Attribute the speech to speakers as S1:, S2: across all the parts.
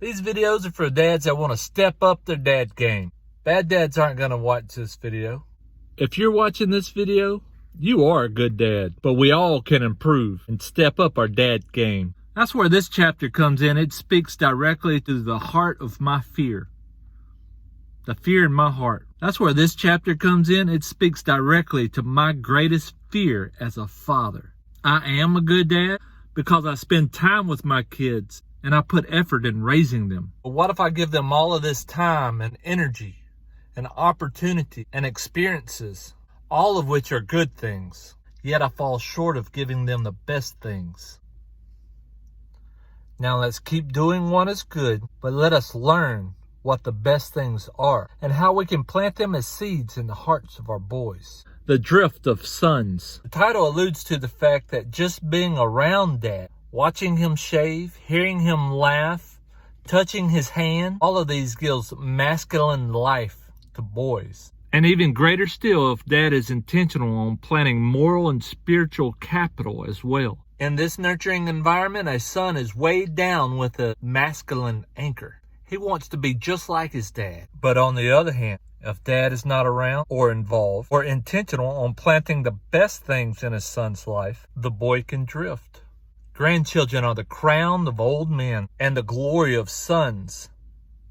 S1: These videos are for dads that want to step up their dad game. Bad dads aren't going to watch this video. If you're watching this video, you are a good dad, but we all can improve and step up our dad game. That's where this chapter comes in. It speaks directly to the heart of my fear. The fear in my heart. That's where this chapter comes in. It speaks directly to my greatest fear as a father. I am a good dad because I spend time with my kids and I put effort in raising them. But what if I give them all of this time and energy and opportunity and experiences, all of which are good things, yet I fall short of giving them the best things? Now let's keep doing what is good, but let us learn what the best things are and how we can plant them as seeds in the hearts of our boys. The drift of sons. The title alludes to the fact that just being around Dad, watching him shave, hearing him laugh, touching his hand, all of these gives masculine life to boys. And even greater still if Dad is intentional on planting moral and spiritual capital as well. In this nurturing environment, a son is weighed down with a masculine anchor. He wants to be just like his dad. But on the other hand, if Dad is not around or involved or intentional on planting the best things in his son's life, the boy can drift. Grandchildren are the crown of old men, and the glory of sons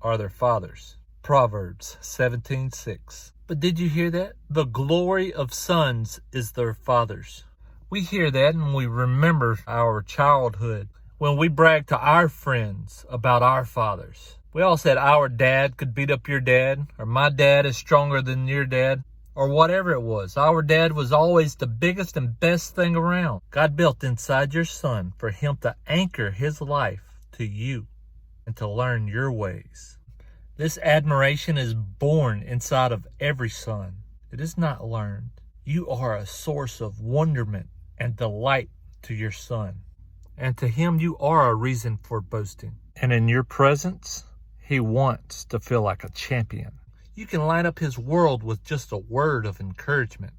S1: are their fathers. Proverbs 17:6. But did you hear that? The glory of sons is their fathers. We hear that and we remember our childhood when we brag to our friends about our fathers. We all said our dad could beat up your dad, or my dad is stronger than your dad, or whatever it was. Our dad was always the biggest and best thing around. God built inside your son for him to anchor his life to you and to learn your ways. This admiration is born inside of every son. It is not learned. You are a source of wonderment and delight to your son. And to him you are a reason for boasting. And in your presence, he wants to feel like a champion. You can light up his world with just a word of encouragement,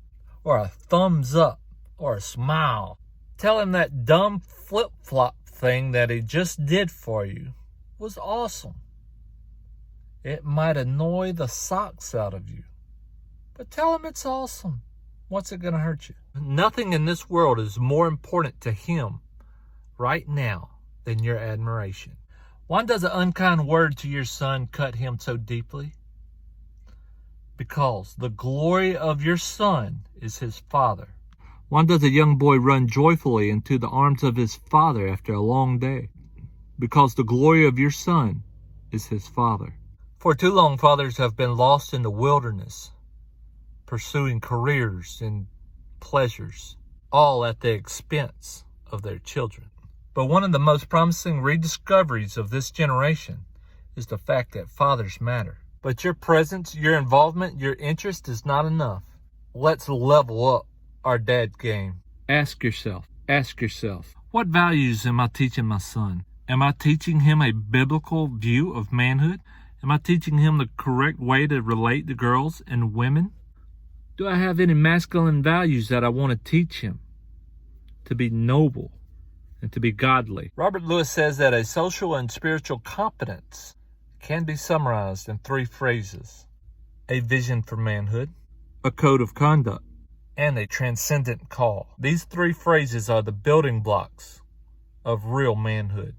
S1: or a thumbs up, or a smile. Tell him that dumb flip-flop thing that he just did for you was awesome. It might annoy the socks out of you, but tell him it's awesome. What's it going to hurt you? Nothing in this world is more important to him right now than your admiration. Why does an unkind word to your son cut him so deeply? Because the glory of your son is his father. Why does a young boy run joyfully into the arms of his father after a long day? Because the glory of your son is his father. For too long, fathers have been lost in the wilderness, pursuing careers and pleasures, all at the expense of their children. But one of the most promising rediscoveries of this generation is the fact that fathers matter. But your presence, your involvement, your interest is not enough. Let's level up our dad game. Ask yourself, what values am I teaching my son? Am I teaching him a biblical view of manhood? Am I teaching him the correct way to relate to girls and women? Do I have any masculine values that I want to teach him? To be noble and to be godly. Robert Lewis says that a social and spiritual competence can be summarized in 3 phrases: a vision for manhood, a code of conduct, and a transcendent call. These 3 phrases are the building blocks of real manhood.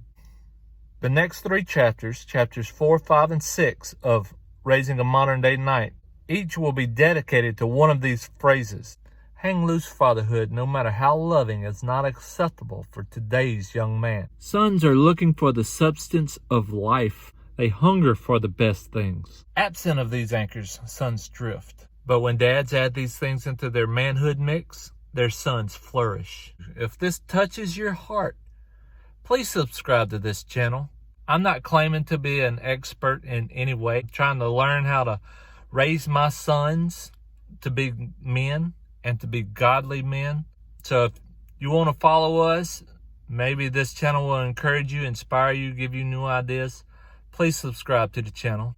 S1: The next 3 chapters, chapters 4, 5, and 6 of Raising a Modern Day Knight, each will be dedicated to one of these phrases. Hang loose fatherhood, no matter how loving, is not acceptable for today's young man. Sons are looking for the substance of life. They hunger for the best things. Absent of these anchors, sons drift. But when dads add these things into their manhood mix, their sons flourish. If this touches your heart, please subscribe to this channel. I'm not claiming to be an expert in any way. I'm trying to learn how to raise my sons to be men and to be godly men. So if you want to follow us, maybe this channel will encourage you, inspire you, give you new ideas. Please subscribe to the channel.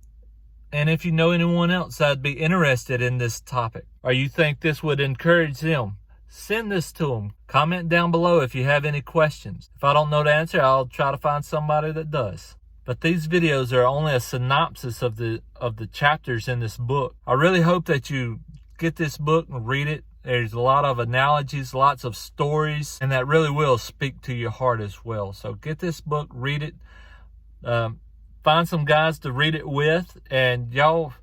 S1: And if you know anyone else that'd be interested in this topic, or you think this would encourage them, send this to them. Comment down below if you have any questions. If I don't know the answer, I'll try to find somebody that does. But these videos are only a synopsis of the chapters in this book. I really hope that you get this book and read it. There's a lot of analogies, lots of stories, and that really will speak to your heart as well. So get this book, read it, find some guys to read it with, and y'all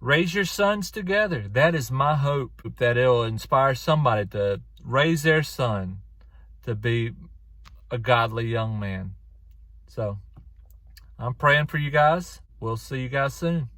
S1: raise your sons together. That is my hope, that it'll inspire somebody to raise their son to be a godly young man. So I'm praying for you guys. We'll see you guys soon.